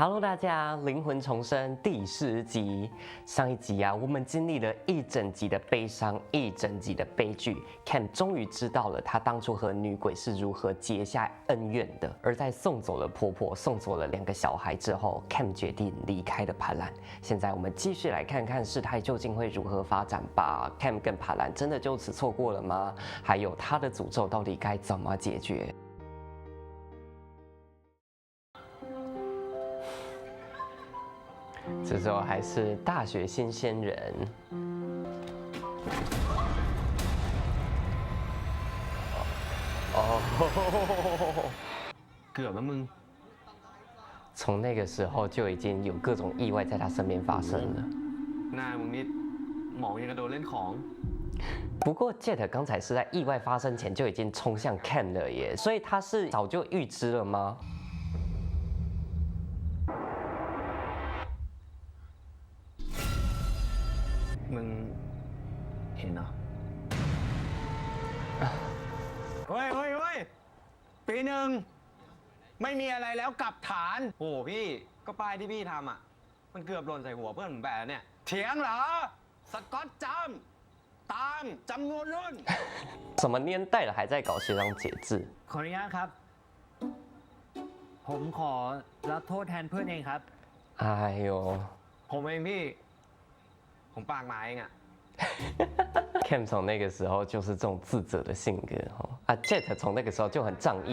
Hello，大家，灵魂重生第10集。上一集啊，我们经历了一整集的悲伤，一整集的悲剧。Cam 终于知道了他当初和女鬼是如何结下恩怨的。而在送走了婆婆，送走了2个小孩之后，Cam 决定离开了帕兰。现在我们继续来看看事态究竟会如何发展吧。Cam 跟帕兰真的就此错过了吗？还有他的诅咒到底该怎么解决？这时候还是大学新鲜人。哦，เกือบแล้วมึง从那个时候就已经有各种意外在他身边发生了。หน้ามึงนิดหมองยังกระโดดเล่นของ。不过 Jet 刚才是在意外发生前就已经冲向 Cam 了耶，所以他是早就预知了吗？มึงเห็นเหรอเฮ้ยปีหนึ่งไม่มีอะไรแล้วกลับฐานโอ้พี่ก็ป้ายที่พี่ทำอ่ะมันเกือบหล่นใส่หัวเพื่อนผมแบบเนี่ยเถียงเหรอสกอตจำตามจำนวนรุ่น什么年代了还在搞学长解字？ ขออนุญาตครับ ผมขอรับโทษแทนเพื่อนเองครับ 哎呦ผมเองพี่ผมปากหมาเองอ่ะ ，Cam 从那个时候就是这种自责的性格哦，啊 ，Jet 从那个时候就很仗义。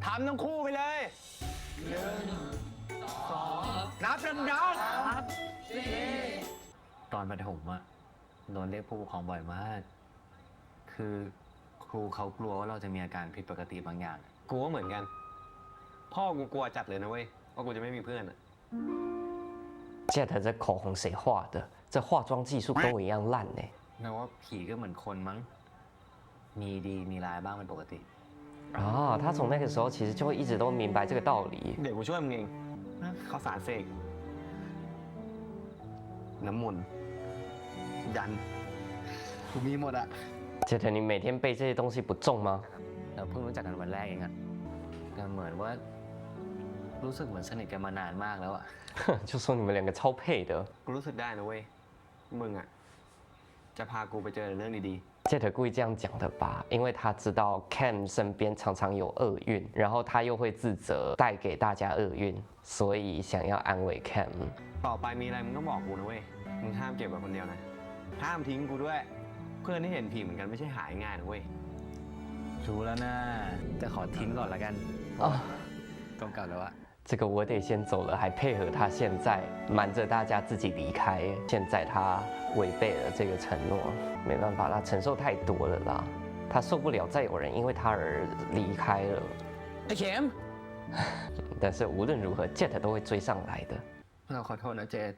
ทำทั้งคู่ไปเลยนับดัง ตอนประถมอะโดนเรียกผู้ปกครองบ่อยมาก คือครูเขากลัวว่าเราจะมีอาการผิดปกติบางอย่าง ๆกูก็เหมือนกัน พ่อกูกลัวจัดเลยนะเว้ยว่ากูจะไม่มีเพื่อนอ่ะ Jet 这口红谁画的？这化妆技术跟我一样烂呢。 แม้ว่าผีก็เหมือนคนมั้ง มีดีมีร้ายบ้างเป็นปกติ 啊，他从那个时候其实就会一直都明白这个道理。 เดี๋ยวกูช่วยมึงเองข้าวสารเสกน้ำมนต์ยันกูมีหมดอะ Jet，你每天背这些东西不重吗？ เราเพิ่งรู้จักกันวันแรกเองอะก็เหมือนว่า รู้สึกเหมือนสนิทกันมานานมากแล้วอะ 就说你们2个超配的。 กูรู้สึกได้นะเว้ยมึงอะจะพากูไปเจอเรื่องดี Jet 故意这样讲的吧，因为他知道 Cam 身边常常有厄运，然后他又会自责带给大家厄运，所以想要安慰 Cam。 ๆต่อไปมีอะไรมึงต้องบอกกูนะเว้ยมึงห้ามเก็บไว้คนเดียวนะห้ามทิ้งกูด้วย เพื่อนที่เห็นผีเหมือนกันไม่ใช่หายง่ายนะเว้ย รู้แล้วนะแต่ขอทิ้งก่อนละกัน 啊， ต้องกลับแล้วอะ 这个我得先走了，还配合他现在瞒着大家自己离开，现在他违背了这个承诺，没办法，他承受太多了啦，他受不了再有人因为他而离开了。 ไอ้เข็ม 但是无论如何，Jet 都会追上来的。 เราขอโทษนะเจด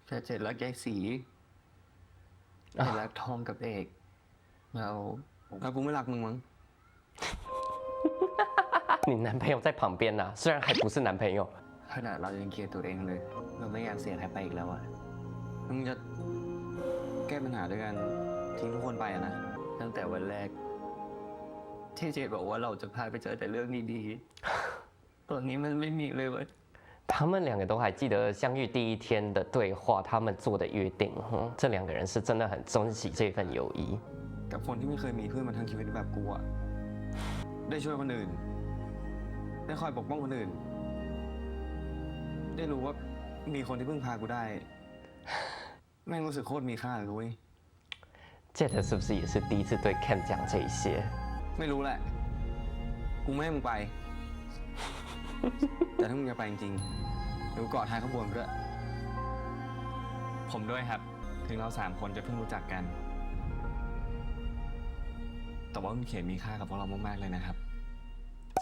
แต่เจดรักยายสีเจดรักทอมกับเอกเรา แล้วกูไม่รักมึงมั้ง 你男朋友在旁边呐、虽然还不是男朋友。 ขนาดเรายังเกลียดตัวเองเลย เราไม่อยากเสียใครไปอีกแล้วอะ มึงจะแก้ปัญหาด้วยกันทิ้งทุกคนไปอะนะ ตั้งแต่วันแรก ที่เจดบอกว่าเราจะพาไปเจอแต่เรื่องดีๆตอนนี้มันไม่มีเลยเว้ย 他们2个都还记得相遇第1天的对话，他们做的约定。这2个人是真的很珍惜这份友谊。 กับคนที่ไม่เคยมีเพื่อนมาทั้งชีวิตแบบกูอะได้ช่วยคนอื่น ได้คอยปกป้องคนอื่น ได้รู้ว่ามีคนที่พึ่งพากูได้ แม่งรู้สึกโคตรมีค่าเลยเว้ย Jet 是不是也是第1次对 Cam 讲这些？ ไม่รู้แหละ กูไม่ให้มึงไป แต่ถ้ามึงจะไปจริงๆเดี๋ยวกูเกาะท้ายขบวนด้วย ผมด้วยครับ ถึงเรา3 คนจะเพิ่งรู้จักกัน แต่ว่าคุณเขียนมีค่ากับพวกเรามากๆเลยนะครับ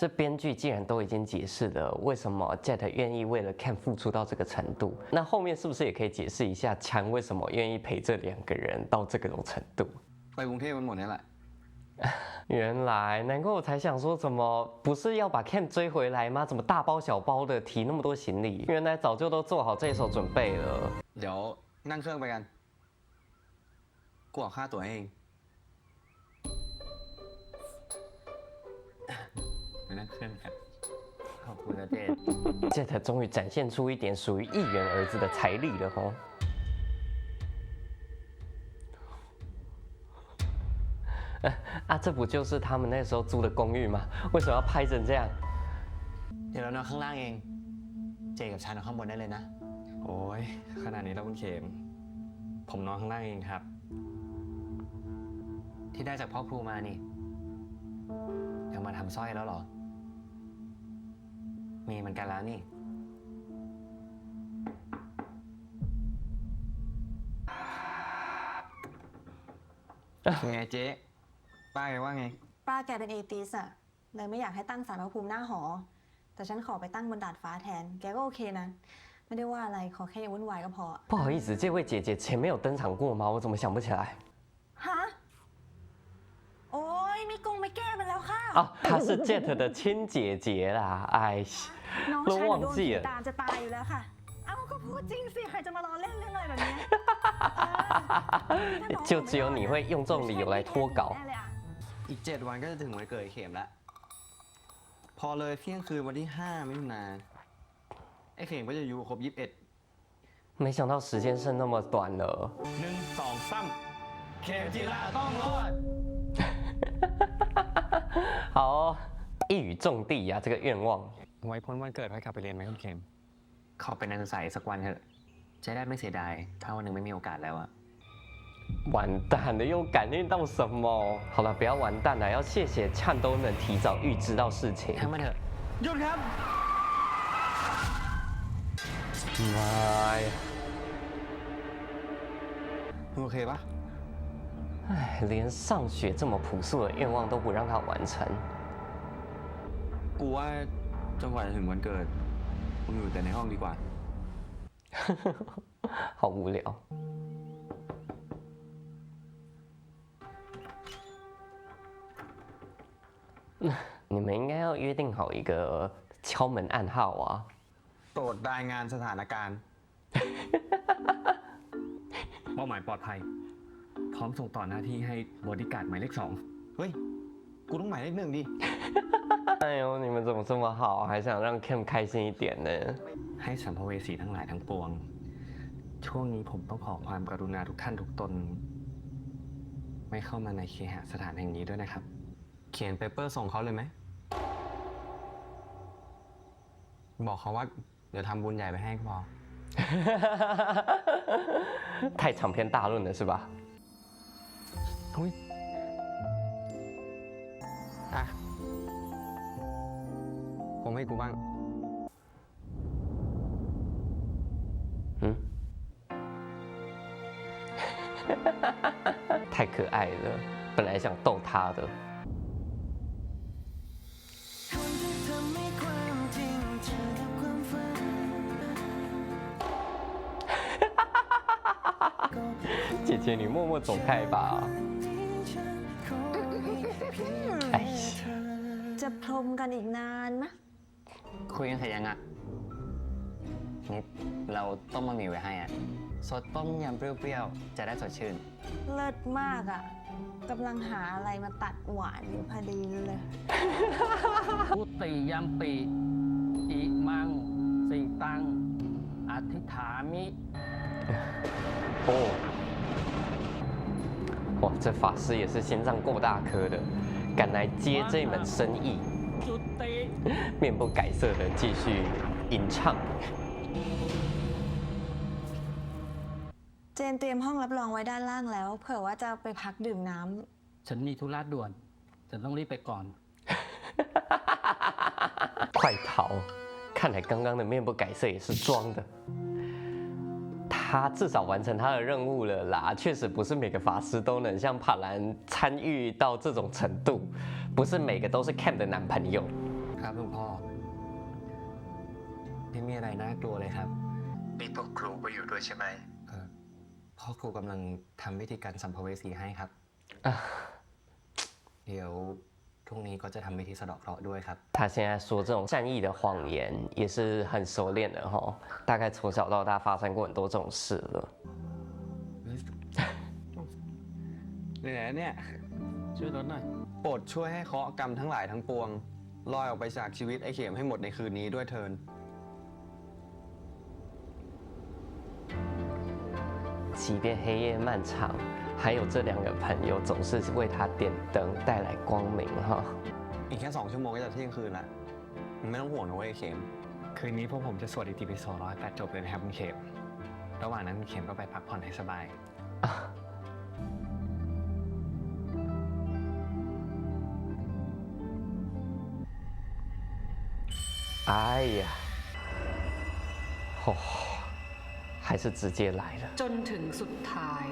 这编剧既然都已经解释了为什么 Jet 愿意为了 Cam 付出到这个程度，那后面是不是也可以解释一下 Chan 为什么愿意陪这2个人到这种程度？ ไปกรุงเทพกันหมดนี่แหละ 原来，难怪我才想说，怎么不是要把 Cam 追回来吗？怎么大包小包的提那么多行李？原来早就都做好这一手准备了。 เดี๋ยวนั่งเครื่องไปกัน กูออกค่าตั๋วให้เอง ไปนั่งเครื่องกัน 好อบคุณนะเจด Jet 终于展现出一点属于议员儿子的财力了吼。啊，这不就是他们那时候租的公寓吗？为什么要拍成这样？ เดี๋ยวเรานอนข้างล่างเอง เจกับชานอนข้างบนได้เลยนะ โอ้ยขนาดนี้แล้วคุณเข็ม ผมนอนข้างล่างเองครับ ที่ได้จากพ่อครูมานี่ยังมาทำสร้อยแล้วเหรอ มีเหมือนกันแล้วนี่ ไงเจ๊ป้าแกว่าไง ป้าแกเป็นเอติสอะเลยไม่อยากให้ตั้งศาลพระภูมิหน้าหอ แต่ฉันขอไปตั้งบนดาดฟ้าแทน แกก็โอเคนะ ไม่ได้ว่าอะไร ขอแค่อย่าวุ่นวายก็พอ 不好意思，这位姐姐前面有登场过吗？我怎么想不起来？ ฮะ โอ้ยมีกงไม่แก้มันแล้วค่ะ 哦，她是 Jet 的亲姐姐啦，哎， น้อง 都 ชายหนู 忘 โดน 记 ผี 了。 ตามจะตายอยู่แล้วค่ะ เอ้าก็พูดจริงสิ ใครจะมาล้อเล่นเรื่องอะไรแบบนี้ 就只有你会用这种理由来脱稿。 แน่เลยอะ อีก 7 วันก็จะถึงวันเกิดเข็มแล้ว พอเลยเที่ยงคืนวันที่ 5 มิถุนาไอ้เข็มก็จะอยู่ครบ 21 没想到时间剩那么短了。 1 2 3เข็มจีราต้องรอด 好哦，一语中的呀、这个愿望。 ไว้พ้นวันเกิดค่อยกลับไปเรียนไหมคุณเข็ม ขอเป็นนักศึกษาอีกสักวันเถอะ จะได้ไม่เสียดาย ถ้าวันหนึ่งไม่มีโอกาสแล้วอะ 完蛋了，又感应到什么？好了，不要完蛋了，要谢谢灿都能提早预知到事情。 ถ้ามาเถอะ หยุดครับ 妈呀！ โอเคปะ 唉，连上学这么朴素的愿望都不让他完成。 กูว่าจนกว่าจะถึงวันเกิดมึงอยู่แต่ในห้องดีกว่า 好无聊。你们应该要约定好一个敲门暗号啊！ โปรดรายงานสถานการณ์ เป้าหมายปลอดภัย พร้อมส่งต่อหน้าที่ให้บอดี้การ์ดหมายเลข เฮ้ย กูต้องหมายเลข 1ดิ 哎呦，你们怎么这么好，还想让 Kim 开心一点呢？ 2 ให้สัมภเวสีทั้งหลายทั้งปวง ช่วงนี้ผมต้องขอความกรุณาทุกท่านทุกตน ไม่เข้ามาในเคหสถานแห่งนี้ด้วยนะครับ เขียนเปเปอร์ส่งเขาเลยไหม บอกเขาว่าเดี๋ยวทำบุญใหญ่ไปให้ก็พอ 太长篇大论了是吧？ อุ้ยอ่ะ ผมให้กูบ้าง 嗯，太可爱了，本来想逗他的。姐姐，你默默走开吧。哎， จะพรมกันอีกนานมะ คุยกันเสร็จยังอะนี่เราต้มบะหมี่ไว้ให้อะสดต้มยำเปรี้ยวๆ จะได้สดชื่น เลิศมากอะกำลังหาอะไรมาตัดหวานอยู่พอดีเลย ทุติยัมปิอิมังสิตังอธิษฐามิ 哦，哇，这法师也是心脏够大颗的，赶来接这门生意， จุติ 面不改色的继续吟唱。 เจนเตรียมห้องรับรองไว้ด้านล่างแล้ว เผื่อว่าจะไปพักดื่มน้ำ ฉันมีธุระด่วน ฉันต้องรีบไปก่อน 快逃！看来刚刚的面不改色也是装的。他至少完成他的任务了啦，确实不是每个法师都能像帕兰参与到这种程度，不是每个都是 Cam 的男朋友。 ครับคุณพ่อ ไม่มีอะไรน่ากลัวเลยครับมีพวกครูก็อยู่ด้วยใช่ไหมพ่อครูกำลังทำวิธีการสัมภเวสีให้ครับ เดี๋ยวพรุ่งนี้ก็จะทำวิธีสะเดาะเคราะห์ด้วยครับ 他现在说这种善意的谎言也是很熟练的哈，大概从小到大发生过很多这种事了。 ไหนๆเนี่ย ช่วยรถหน่อย โปรดช่วยให้เคราะห์กรรมทั้งหลายทั้งปวง ลอยออกไปจากชีวิตไอ้เข็มให้หมดในคืนนี้ด้วยเทิน即便黑夜漫长，还有这2个朋友总是为他点灯，带来光明哈。อีกแค่2 ชั่วโมงก็จะเที่ยงคืนละมึงไม่ต้องห่วงนะเว้ยไอ้เข็ม คืนนี้พวกผมจะสวดอิติปิโส108 จบเลยนะครับคุณเข็มระหว่างนั้นคุณเข็มก็ไปพักผ่อนให้สบาย 哎呀，哦，还是直接来了。 จนถึงสุดท้าย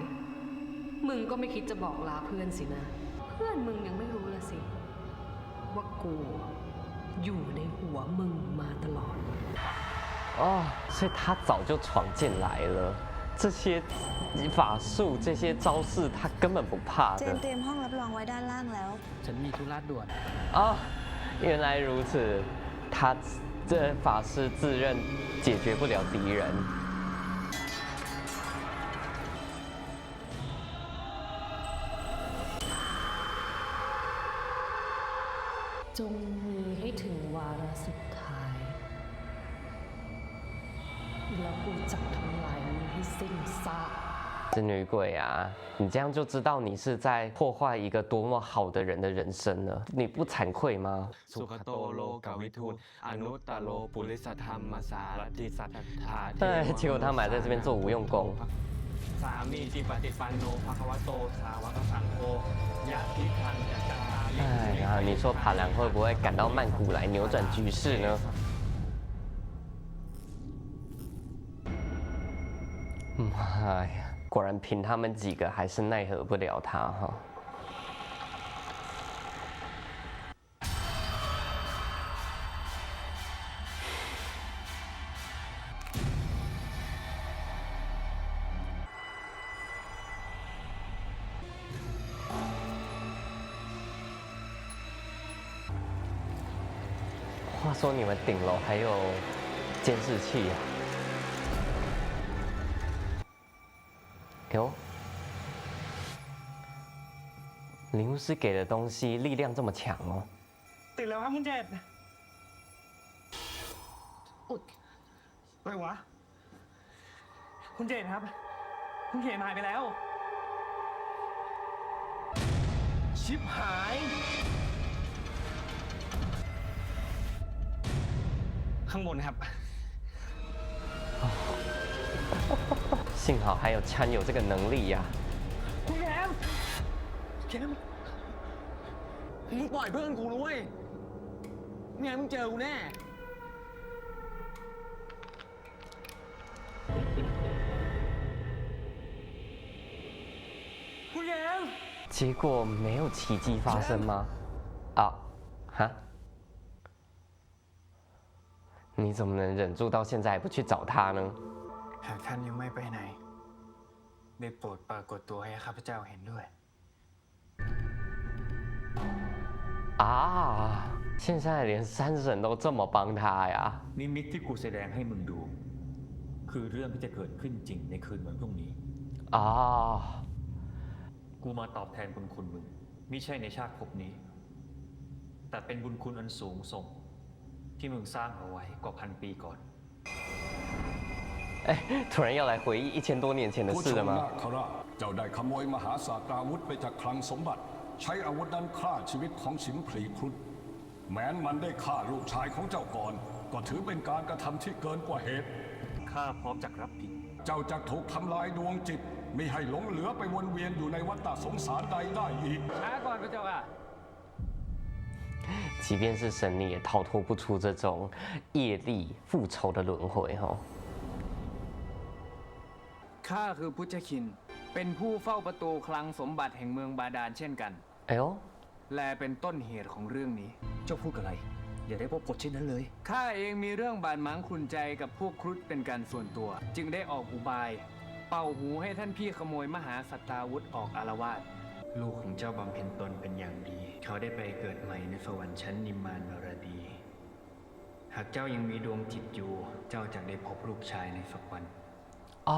มึงก็ไม่คิดจะบอกลาเพื่อนสินะ เพื่อนมึงยังไม่รู้ละสิ ว่ากูอยู่ในหัวมึงมาตลอด 哦，所以他早就闯进来了。这些法术、这些招式，他根本不怕 เจ 的 นเตรียมห้องรับรองไว้ด้านล่างแล้ว ฉันมีธุระด่วน 啊！原来如此，他这法师自认解决不了敌人。 จงมีให้ถึงวาระสุดท้าย แล้วกูจะทำลายมึงให้สิ้นซาก 这女鬼啊，你这样就知道你是在破坏一个多么好的人的人生了，你不惭愧吗？ สุขโตโลกวิทูตอนุตตโลปุริสธรรมสารติสัทธา 对，结果他们还在这边做无用功。 สามีจิปฏิปันโนภควโตสาวกสังโฆยะทิทังจัตตาริ 哎呀，你说爬兰会不会赶到曼谷来扭转局势呢？妈呀，果然凭他们几个还是奈何不了他哈。话说你们顶楼还有监视器啊？哟，灵巫师给的东西力量这么强哦！ ติดแล้วครับคุณเจตอุ๊ยอะไรวะ คุณเจตครับ คุณเข็มหายไปแล้ว ชิบหาย ข้างบนครับ 幸好还有参有这个能力呀、 คุณแคมแคมมึงปล่อยเพื่อนกูนะเว้ยไม่งั้นมึงเจอกูแน่ คุณแคม结果没有奇迹发生吗？啊，哈？你怎么能忍住到现在还不去找他呢？ หากท่านยังไม่ไปไหน ได้โปรดปรากฏตัวให้ข้าพเจ้าเห็นด้วย 啊，现在连山神都这么帮他呀！ นิมิตที่กูแสดงให้มึงดู คือเรื่องที่จะเกิดขึ้นจริงในคืนวันพรุ่งนี้ 啊， กูมาตอบแทนบุญคุณมึงมิใช่ในชาติภพนี้ แต่เป็นบุญคุณอันสูงส่ง ที่มึงสร้างเอาไว้กว่า1,000 ปีก่อน 哎，突然要来回忆1000多年前的 ผู้ 事 ช 了 ม 吗 นาคราชเจ้าได้ขโมยมหาศาสตราวุธไปจากคลังสมบัติ ใช้อาวุธนั้นฆ่าชีวิตของสิมพลีครุฑแม้นมันได้ฆ่าลูกชายของเจ้าก่อน ก็ถือเป็นการกระทำที่เกินกว่าเหตุ ข้าพร้อมจะรับผิด เจ้าจะถูกทำลายดวงจิตไม่ให้หลงเหลือไปวนเวียนอยู่ในวัฏสงสารใดได้อีก ช้าก่อนพระเจ้าค่ะ 即便是神，你也逃脱不出这种业力复仇的轮回哈。 ข้าคือพุทธคิน เป็นผู้เฝ้าประตูคลังสมบัติแห่งเมืองบาดาลเช่นกัน 哎呦， และเป็นต้นเหตุของเรื่องนี้ เจ้าพูดอะไร อย่าได้พบกดเช่นนั้นเลย ข้าเองมีเรื่องบาดหมางขุ่นใจกับพวกครุฑเป็นการส่วนตัว จึงได้ออกอุบาย เป่าหูให้ท่านพี่ขโมยมหาสัตราวุธออกอาละวาด ลูกของเจ้าบำเพ็ญตนเป็นอย่างดี เขาได้ไปเกิดใหม่ในสวรรค์ชั้นนิมมานวรดี หากเจ้ายังมีดวงจิตอยู่ เจ้าจะได้พบลูกชายในสักวัน 啊，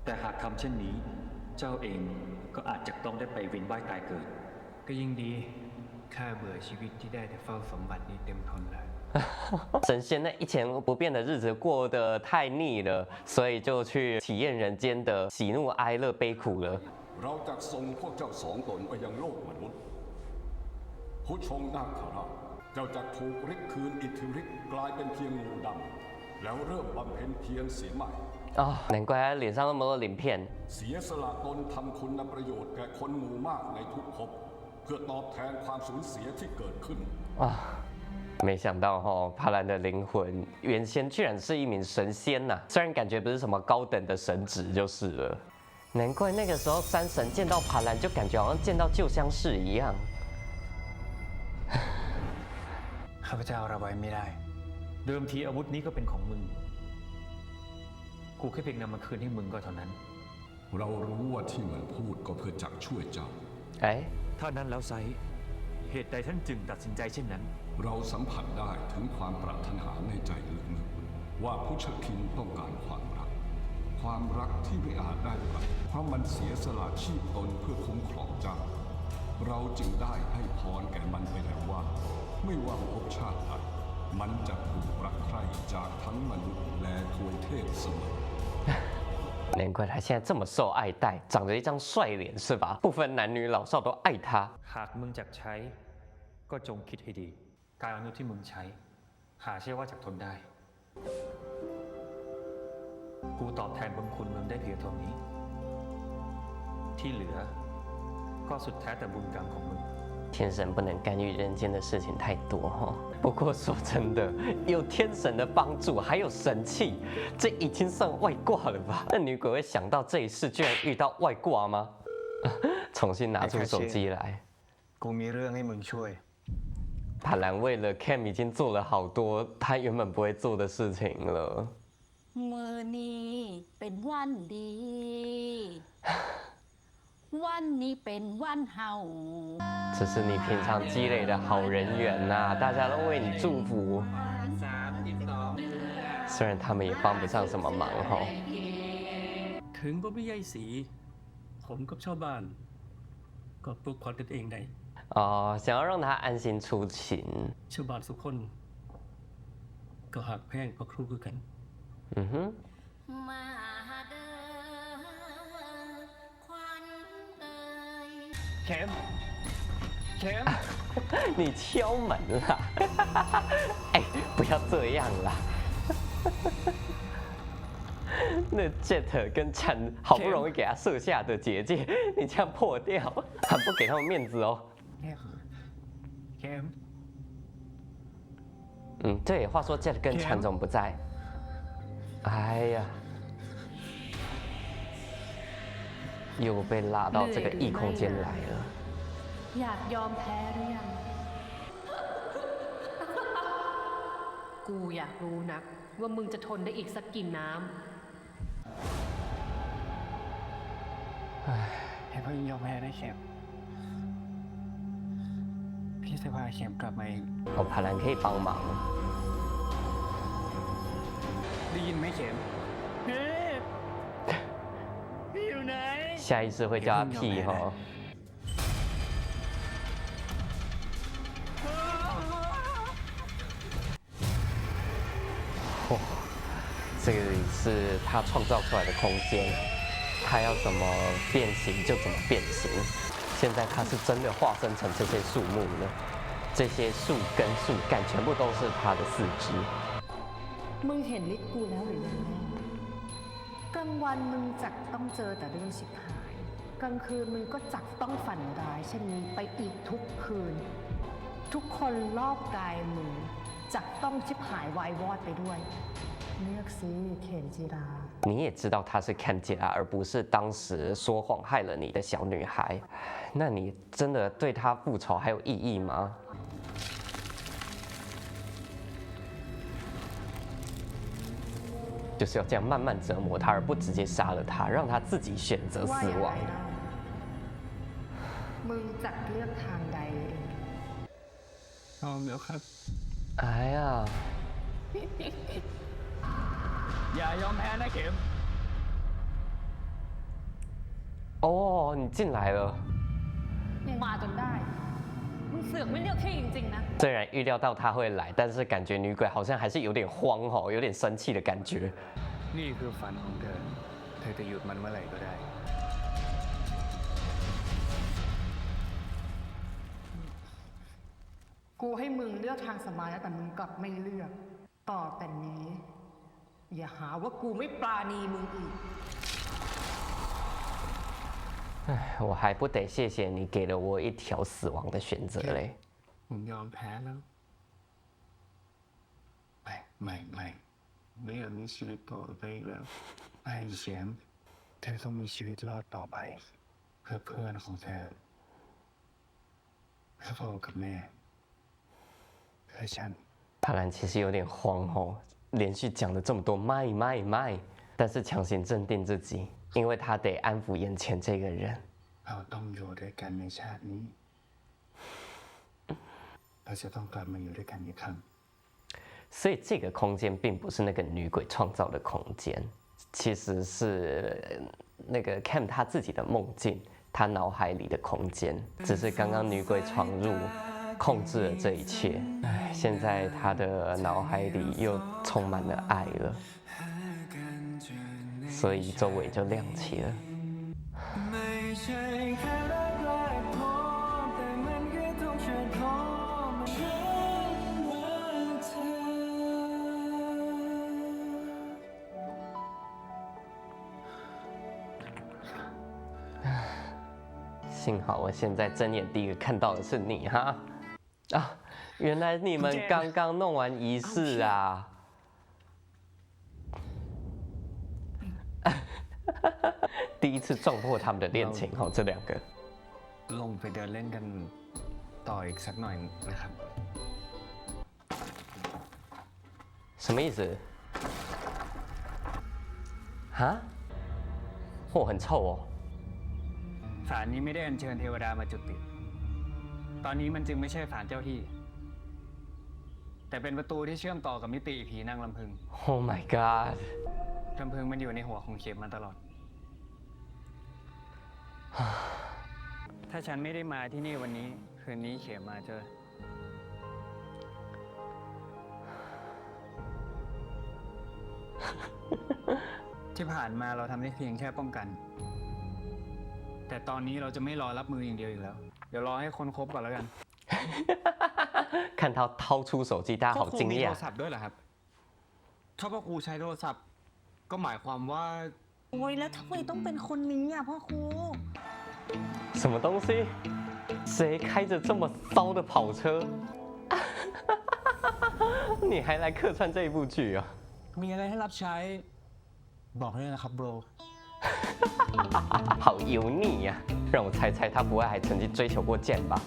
แต่หากทำเช่นนี้ เจ้าเองก็อาจจะต้องได้ไปเวียนว่ายตายเกิด ก็ยิ่งดี ข้าเบื่อชีวิตที่ได้แต่เฝ้าสมบัตินี้เต็มทนแล้ว 神仙那一成不变的日子过得太腻了，所以就去体验人间的喜怒哀乐悲苦了。 เราจะส่งพวกเจ้าสองตนไปยังโลกมนุษย์ผู้ชงนาคราชเจ้าจะถูกริกคืนอิทธิฤทธิ์กลายเป็นเพียงงูดำแล้วเริ่มบำเพ็ญเพียรเสียใหม่ 哦，难怪他脸上那么多鳞片。 เสียสละตนทำคุณประโยชน์แก่คนหมู่มากในทุกภพเพื่อตอบแทนความสูญเสียที่เกิดขึ้น 啊，没想到帕兰的灵魂原先居然是一名神仙呐、虽然感觉不是什么高等的神职就是了。难怪那个时候山神见到帕兰就感觉好像见到旧相识一样。 ข้าพเจ้าระบายไม่ได้ เดิมทีอาวุธนี้ก็เป็นของมึง กูแค่เพียงนำมาคืนให้มึงก็เท่านั้น เรารู้ว่าที่มันพูดก็เพื่อจักช่วยเจ้า 哎， ถ้านั้นแล้วไซเหตุใดท่านจึงตัดสินใจเช่นนั้น เราสัมผัสได้ถึงความปรารถนาในใจลึกๆว่าผู้ชคินต้องการความรัก ความรักที่ไม่อาจได้รับเพราะมันเสียสละชีพตนเพื่อคุ้มครองเจ้า เราจึงได้ให้พรแก่มันไปแล้วว่า ไม่ว่าภพชาติใดมันจะถูกรักใคร่จากทั้งมนุษย์และทวยเทพเสมอ 难怪他现在这么受爱戴，长着一张帅脸是吧？不分男女老少都爱他。 หากมึงจักใช้ ก็จงคิดให้ดี การอนุที่มึงใช้ หาใช่ว่าจักทนได้ กูตอบแทนบุญคุณมึงได้เพียงเท่านี้ ที่เหลือ ก็สุดแท้แต่บุญกรรมของมึง 天神不能干预人间的事情太多哈。不过说真的，有天神的帮助，还有神器，这已经算外挂了吧？那女鬼会想到这一世居然遇到外挂吗？重新拿出手机来。 กูมีเรื่องให้มึงช่วย 帕兰为了 Cam 已经做了好多他原本不会做的事情了。 มือนี้เป็นวันดี วันนี้เป็นวันเฮา 这是你平常积累的好人缘呐、大家都为你祝福。虽然他们也帮不上什么忙哈。 ถึงบ่มีใยสี ผมกับชาวบ้าน ก็ปลุกขวัญกันเองได้ 哦，想要让他安心出勤。 ชาวบ้านทุกคน ก็หักแพงพระครูคือกัน 嗯哼。 มาเด้อควันเอ่ย เข็ม เข็ม 你敲门啦！哎，不要这样啦！那 Jet 跟찬好不容易给他设下的结界，你这样破掉，很不给他们面子哦。 เข็ม 嗯，对，话说 Jet 跟찬总不在。哎呀，又被拉到这个异空间来了。 อยากยอมแพ้หรือยัง กูอยากรู้นัก ว่ามึงจะทนได้อีกสักกี่น้ำ ให้เพิ่งยอมแพ้ได้เข็ม พี่จะพาเข็มกลับมาเอง 哦，帕兰可以帮忙。 ได้ยินไหมเข็มพี่อยู่ไหน 下意识会叫他屁哈。哇，这里是他创造出来的空间，他要怎么变形就怎么变形。现在他是真的化身成这些树木了，这些树根、树干全部都是他的四肢。 มึงเห็นฤทธิ์กูแล้วหรือยังกลางวันมึงจักต้องเจอแต่เรื่องชิบหาย กลางคืนมึงก็จักต้องฝันร้ายเช่นนี้ไปอีกทุกคืน ทุกคนรอบกายมึงจักต้องชิบหายวายวอดไปด้วย เลือกสิเข็มจีรา 你也知道他是看杰拉，而不是当时说谎害了你的小女孩。那你真的对他复仇还有意义吗？就是要这样慢慢折磨他，而不直接杀了他，让他自己选择死 ว่าอย่างไร 亡。 ได้มึงจักเลือกทางใดเอง พร้อมแล้วครับ 哎呀， อย่ายอมแพ้นะเข็ม 哦，你进来了。 มาจนได้ มึงเสือกไม่เลือกที่จริงๆนะ虽然预料到他会来，但是感觉女鬼好像还是有点慌哦，有点生气的感觉。 นี่คือฝันของเธอ เธอจะหยุดมันเมื่อไหร่ก็ได้ กูให้มึงเลือกทางสบายแล้วแต่มึงกลับไม่เลือก ต่อแต่นี้ อย่าหาว่ากูไม่ปราณีมึงอีก 我还不得谢谢你给了我一条死亡的选择嘞。 ผมยอมแพ้แล้ว ไม่อยากมีชีวิตต่อไปอีกแล้วไอ้เสียมเธอต้องมีชีวิตรอดต่อไป เพื่อเพื่อนของเธอ เพื่อพ่อกับแม่ เพื่อฉัน 帕兰其实有点慌哦，连续讲了这么多卖，但是强行镇定自己，因为他得安抚眼前这个人。 เราต้องอยู่ด้วยกันในชาตินี้ เราจะต้องกลับมาอยู่ด้วยกันอีกครั้ง 所以这个空间并不是那个女鬼创造的空间，其实是那个 Cam 他自己的梦境，他脑海里的空间。只是刚刚女鬼闯入，控制了这一切。唉，现在他的脑海里又充满了爱了，所以周围就亮起了。 幸好我现在睁眼第一个看到的是你哈啊！原来你们刚刚弄完仪式啊！第一次撞破他们的恋情哦，这两个。 ลงไปเดินเล่นกันต่ออีกสักหน่อยนะครับ 什么意思？哈？哦，很臭哦。 ศาลนี้ไม่ได้อัญเชิญเทวดามาจุติ ตอนนี้มันจึงไม่ใช่ศาลเจ้าที่ แต่เป็นประตูที่เชื่อมต่อกับมิติผีนางลำพึง Oh my god！ ลำพึงมันอยู่ในหัวของเข็มมาตลอด ถ้าฉันไม่ได้มาที่นี่วันนี้ คืนนี้เข็มมาเจอ ที่ผ่านมาเราทำได้เพียงแค่ป้องกัน แต่ตอนนี้เราจะไม่รอรับมืออย่างเดียวอีกแล้ว เดี๋ยวรอให้คนครบก่อนแล้วกัน 看他掏出手机，大家好惊 มีโท 讶 ร。ศัพท์ด้วยเหรอครับ ถ้าพ่อครูใช้โทรศัพท์ ก็หมายความว่า โอ้ยแล้วทำไมต้องเป็นคนนี้อ่ะพ่อครู 什么东西？谁开着这么骚的跑车？你还来客串这一部剧啊？ มีอะไรให้รับใช้ บอกเลยนะครับโบร 好油腻呀、让我猜猜，他不会还曾经追求过剑吧？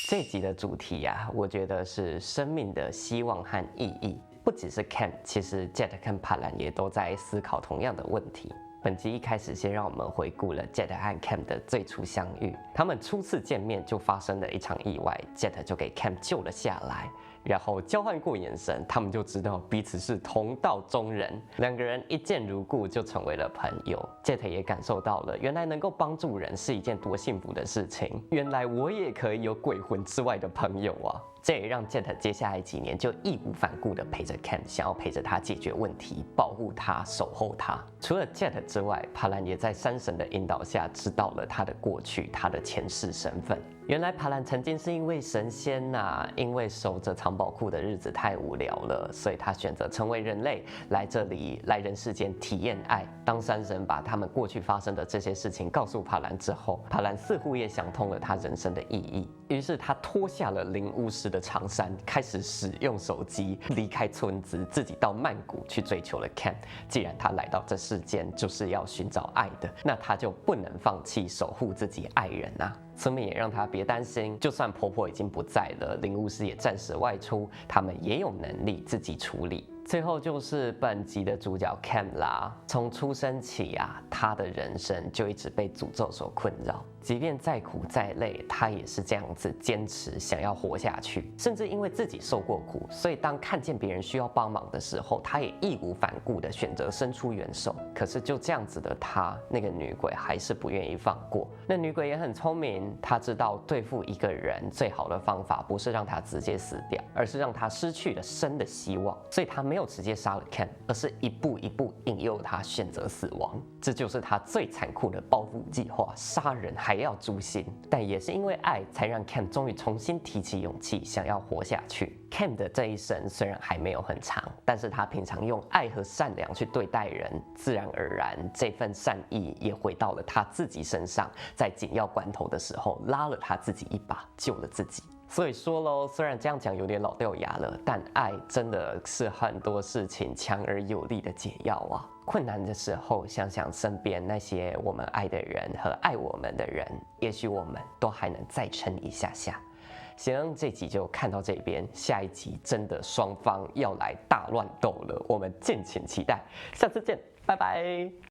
这集的主题啊，我觉得是生命的希望和意义。不只是 Cam， 其实 Jet 跟帕兰也都在思考同样的问题。本集一开始，先让我们回顾了 Jet 和 Cam 的最初相遇。他们初次见面就发生了一场意外 ，Jet 就给 Cam 救了下来。然后交换过眼神，他们就知道彼此是同道中人，两个人一见如故，就成为了朋友。Jet 也感受到了，原来能够帮助人是一件多幸福的事情。原来我也可以有鬼魂之外的朋友啊！这也让 Jet 接下来几年就义无反顾地陪着 Cam， 想要陪着他解决问题，保护他，守候他。除了 Jet 之外，帕兰也在山神的引导下知道了他的过去，他的前世身份。原来帕兰曾经是一位神仙呐、因为守着藏宝库的日子太无聊了，所以他选择成为人类，来这里来人世间体验爱。当山神把他们过去发生的这些事情告诉帕兰之后，帕兰似乎也想通了他人生的意义，于是他脱下了灵巫师的长衫，开始使用手机，离开村子，自己到曼谷去追求了 Cam。既然他来到这世间就是要寻找爱的，那他就不能放弃守护自己爱人啊。村民也让他别担心，就算婆婆已经不在了，灵巫师也暂时外出，他们也有能力自己处理。最后就是本集的主角 Cam 啦，从出生起啊，他的人生就一直被诅咒所困扰，即便再苦再累，他也是这样子坚持想要活下去，甚至因为自己受过苦，所以当看见别人需要帮忙的时候，他也义无反顾的选择伸出援手。可是就这样子的他，那个女鬼还是不愿意放过。那女鬼也很聪明，因他知道对付一个人最好的方法不是让他直接死掉，而是让他失去了生的希望，所以他没有直接杀了 Ken， 而是一步一步引诱他选择死亡。这就是他最残酷的报复计划，杀人还要诛心。但也是因为爱，才让 Ken 终于重新提起勇气，想要活下去。Ken 的这一生虽然还没有很长，但是他平常用爱和善良去对待人，自然而然这份善意也回到了他自己身上，在紧要关头的时候拉了他自己一把，救了自己。所以说喽，虽然这样讲有点老掉牙了，但爱真的是很多事情强而有力的解药啊！困难的时候，想想身边那些我们爱的人和爱我们的人，也许我们都还能再撑一下下。行，这集就看到这边，下一集真的双方要来大乱斗了，我们敬请期待。下次见，拜拜。